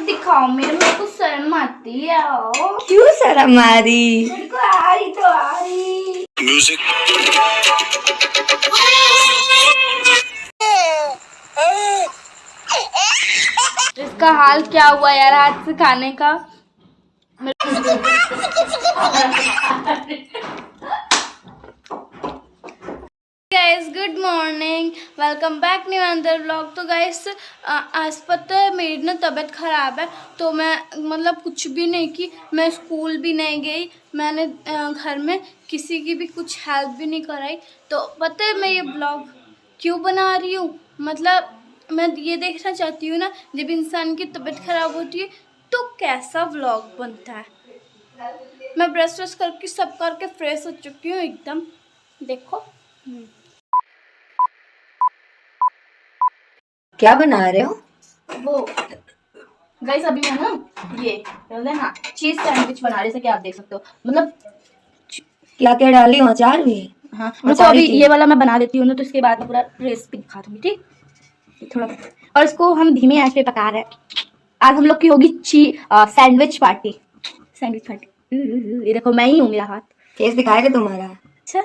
दिखाओ मेरे को शर्म आती है। क्यों शर्म आ रही? मेरे को आ रही तो आ रही। म्यूजिक। इसका हाल क्या हुआ यार हाथ से खाने का। Guys good morning, welcome back new अंदर व्लॉग। तो गाइस आज पता है मेरी ना तबीयत ख़राब है, तो मैं मतलब कुछ भी नहीं की, मैं स्कूल भी नहीं गई, मैंने घर में किसी की भी कुछ हेल्प भी नहीं कराई। तो पता है मैं ये ब्लॉग क्यों बना रही हूँ, मतलब मैं ये देखना चाहती हूँ ना जब इंसान की तबीयत ख़राब होती है तो कैसा व्लॉग बनता है। मैं ब्रश व्रश करके सब करके फ्रेश हो चुकी हूँ एकदम, देखो। क्या बना रहे हो? वो गाइस अभी मैं ना ये हाँ चीज सैंडविच बना रही, जैसे कि आप देख सकते हो, मतलब क्या क्या डाली हो? अचार भी? हाँ रुको अभी ये वाला मैं बना देती हूँ ना, तो इसके बाद मैं पूरा रेसिपी दिखा दूंगी, ठीक। थोड़ा और इसको हम धीमे आंच पे पका रहे हैं। आज हम लोग की होगी सैंडविच पार्टी। सैंडविच पार्टी ये देखो मैं ही हूँ, मेरा हाथ फेस दिखाएगा तुम्हारा। अच्छा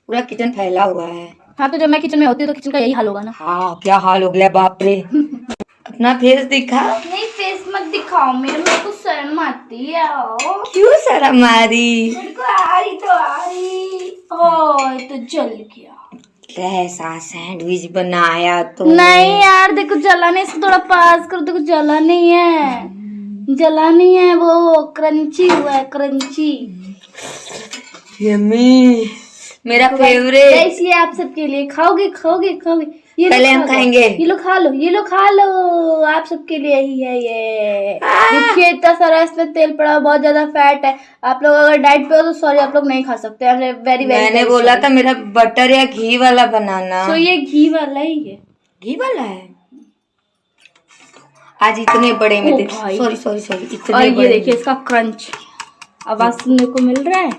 पूरा किचन फैला हुआ है। हाँ, तो जब मैं किचन में होती हूँ तो किचन का यही हाल होगा ना। हाँ क्या हाल हो गया बाप रे। अपना फेस दिखा। नहीं फेस मत दिखाओ मेरे को शर्म आती है। क्यों शर्म आ रही? मेरे को आ रही तो आ रही। ओह तो जल गया। कैसा सैंडविच बनाया तो? नहीं यार देखो जला नहीं, इसको थोड़ा पास करो, देखो जला नहीं है, जला नहीं है, वो क्रंची हुआ है, क्रंची। यम्मी, मेरा फेवरेट। इसलिए आप सबके लिए खाओगे खाओगे खाओगे, ये पहले हम खाएंगे। ये लो खा लो, ये लो खा लो, आप सबके लिए ही है ये। देखिए इतना सारा इसमें तेल पड़ा, बहुत ज्यादा फैट है। आप लोग अगर डाइट पे हो तो सॉरी, आप लोग नहीं खा सकते। वेरी मैंने बोला था मेरा बटर या घी वाला बनाना। तो ये घी वाला ही है। घी वाला है। आज इतने बड़े में थे। सॉरी सॉरी सॉरी, इतने और बड़े। ये देखिए इसका क्रंच आवाज सुनने को मिल रहा है।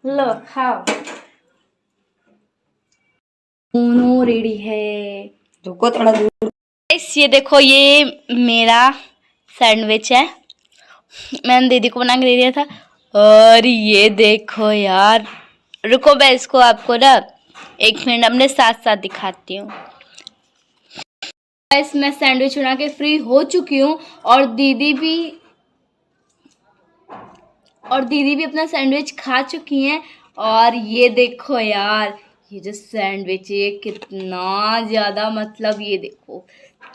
लो खाओ, दोनों रेडी है। रुको थोड़ा दूर। ये देखो ये मेरा सैंडविच है, मैंने दीदी को बना के दे दिया था। और ये देखो यार, रुको मैं इसको आपको ना 1 मिनट अपने साथ साथ दिखाती हूँ। मैं सैंडविच बना के फ्री हो चुकी हूँ और दीदी भी अपना सैंडविच खा चुकी हैं। और ये देखो यार, ये जो सैंडविच है कितना ज्यादा, मतलब ये देखो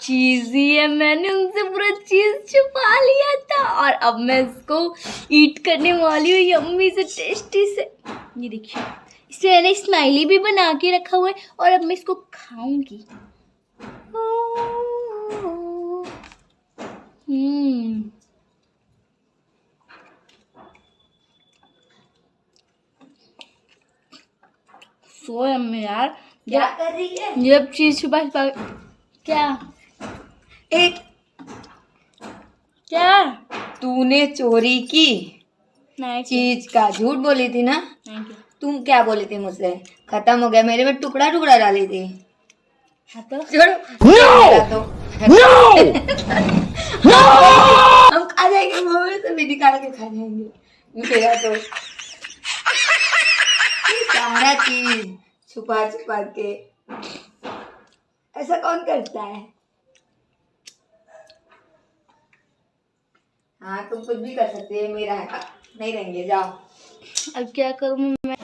चीज़ी है, मैंने उनसे पूरा चीज छुपा लिया था और अब मैं इसको ईट करने वाली हूँ यम्मी से, टेस्टी से। ये देखिए इसे मैंने स्माइली भी बना के रखा हुआ है और अब मैं इसको खाऊंगी। सो यम्मी यार। क्या कर रही है? जब चीज छुपा क्या एक क्या तूने चोरी की नहीं चीज का झूठ बोली थी ना? Thank you. तुम क्या बोली थी मुझसे? खत्म हो गया, मेरे में टुकड़ा टुकड़ा डाली थी। हाँ तो छोड़ो। हम खा जाएंगे, मुंह से भी निकाल के खा जाएंगे मेरा तो। सारा चीज छुपा छुपा के, ऐसा कौन करता है? हाँ तुम कुछ भी कर सकते है, मेरा है, नहीं रहेंगे, जाओ। अब क्या करूँ मैं,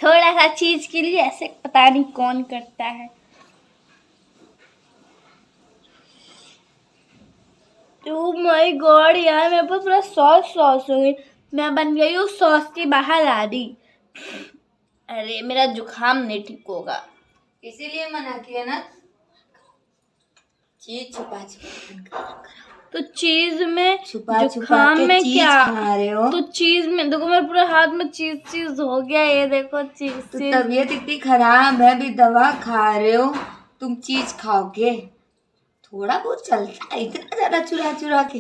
थोड़ा सा चीज के लिए ऐसे पता नहीं कौन करता है। ओ माय गॉड यार, मेरे पास पूरा सॉस हो गई, मैं बन गई हूँ सॉस की बाहर आ रही। अरे मेरा जुकाम नहीं ठीक होगा, इसीलिए मना किया ना, चीज छुपा छुपा। तो चीज में जुकाम में चीज क्या खा रहे हो? तो चीज में देखो मेरे पूरे हाथ में चीज हो गया, ये देखो चीज। तो तबीयत इतनी खराब है, भी दवा खा रहे हो, तुम चीज खाओगे? थोड़ा बहुत चलता है, इतना ज्यादा चुरा चुरा के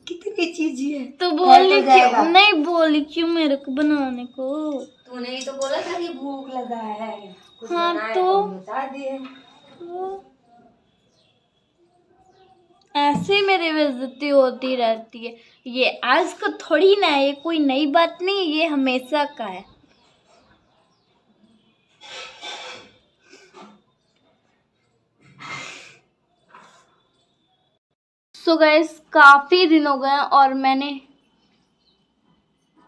कितनी चीज है। तो बोली क्यों नहीं, बोली क्यों मेरे को बनाने को? तूने ही तो बोला था कि भूख लगा है। कुछ हाँ, बनाए तो बता दिए। ऐसे ही मेरी बेइज्जती होती रहती है। ये आज का थोड़ी ना है, ये कोई नई बात नहीं है, ये हमेशा का है। सो गाइस, काफी दिन हो गए और मैंने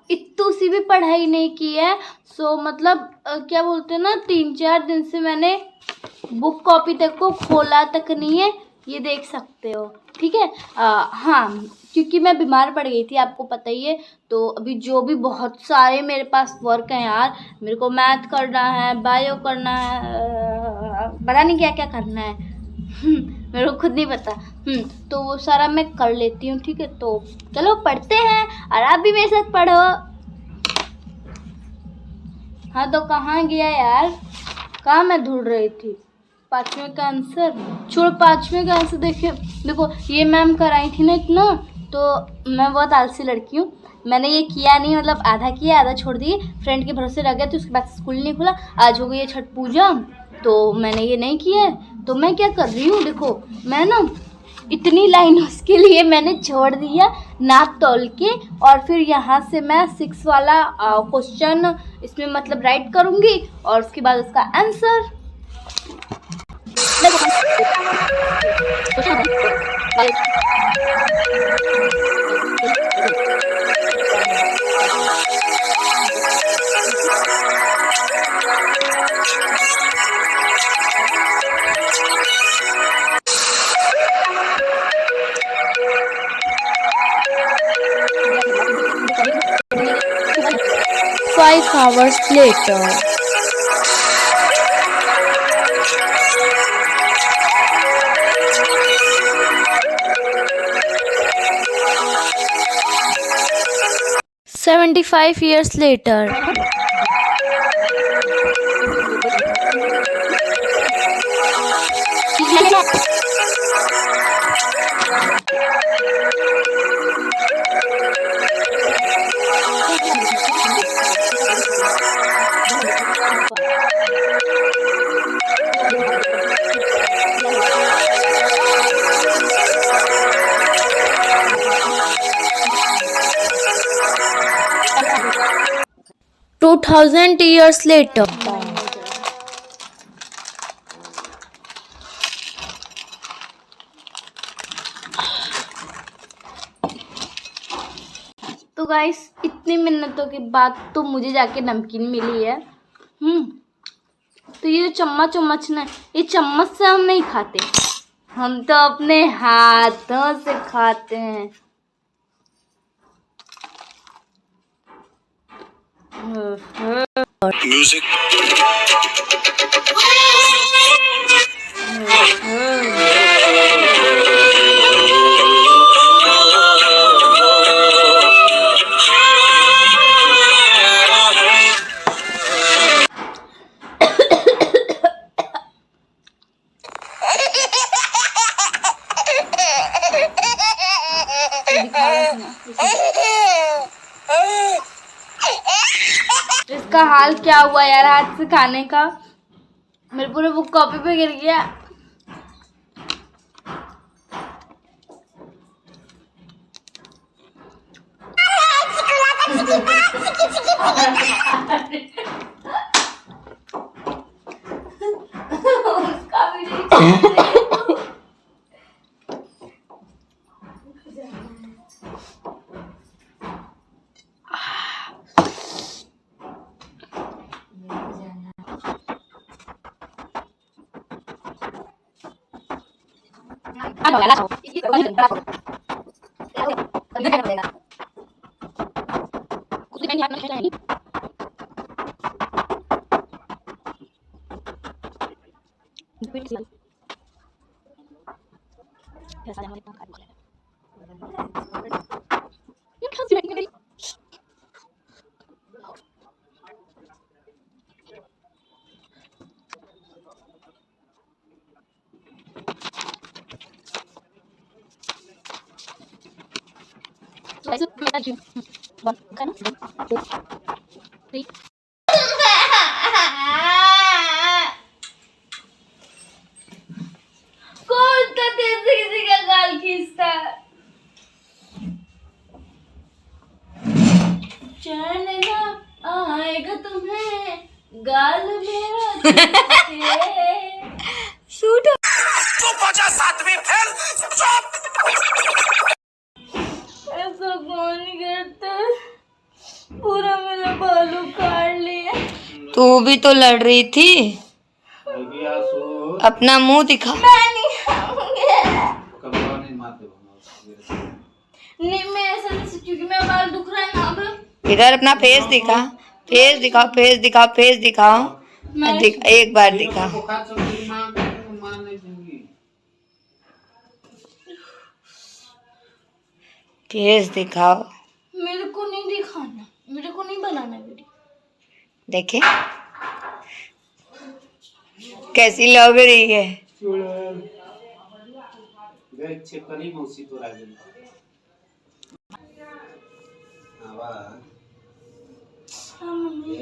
इतू सी भी पढ़ाई नहीं की है। सो मतलब क्या बोलते हैं ना, 3-4 दिन से मैंने बुक कॉपी तक को खोला तक नहीं है, ये देख सकते हो। ठीक है। हाँ, क्योंकि मैं बीमार पड़ गई थी, आपको पता ही है। तो अभी जो भी बहुत सारे मेरे पास वर्क हैं यार, मेरे को मैथ करना है, बायो करना है, पता नहीं क्या क्या करना है। मेरे को खुद नहीं पता। तो वो सारा मैं कर लेती हूँ। ठीक है, तो चलो पढ़ते हैं और आप भी मेरे साथ पढ़ो। हाँ, तो कहाँ गया यार, कहाँ मैं ढूंढ रही थी 5वें का आंसर। छोड़, 5वें का आंसर देखिए। देखो, ये मैम कराई थी ना इतना, तो मैं बहुत आलसी लड़की हूँ। मैंने ये किया नहीं, मतलब आधा किया आधा छोड़ दिए, फ्रेंड के भरोसे रह गया। तो उसके बाद स्कूल नहीं खुला, आज हो गई है छठ पूजा, तो मैंने ये नहीं किया है। तो मैं क्या कर रही हूँ, देखो मैं ना इतनी लाइन उसके लिए मैंने छोड़ दिया नाप तोल के, और फिर यहाँ से मैं 6 वाला क्वेश्चन इसमें मतलब राइट करूँगी और उसके बाद उसका answer. Five hours later. "75 years later." "2000 years later." तो गाइस, इतनी मिन्नतों के बाद तो मुझे जाके नमकीन मिली है। तो ये चम्मच उम्मच ना, ये चम्मच से हम नहीं खाते, हम तो अपने हाथों से खाते हैं। Music. इसका हाल क्या हुआ यार, हाथ से खाने का मेरे पूरे बुक कॉपी पे गिर गया। उसका भी नहीं। गाल मेरा चिपके। सूट ऐसा कौन करता है? पूरा मेरा बाल उखाड़ लिया। तू भी तो लड़ रही थी, अपना मुंह दिखा। मैं नहीं खाऊंगी। नहीं, मैं ऐसा नहीं सोचूं क्योंकि मेरा बाल दुख रहा है ना अब। इधर अपना फेस दिखा, फेस दिखाओ, फेस दिखाओ, फेस दिखाओ। एक बार दिखा। फेस दिखाओ। मेरे को नहीं दिखाना, मेरे को नहीं बनाना वीडियो। देखे कैसी लग रही है। हाँ मम्मी।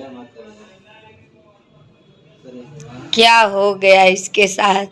क्या हो गया इसके साथ?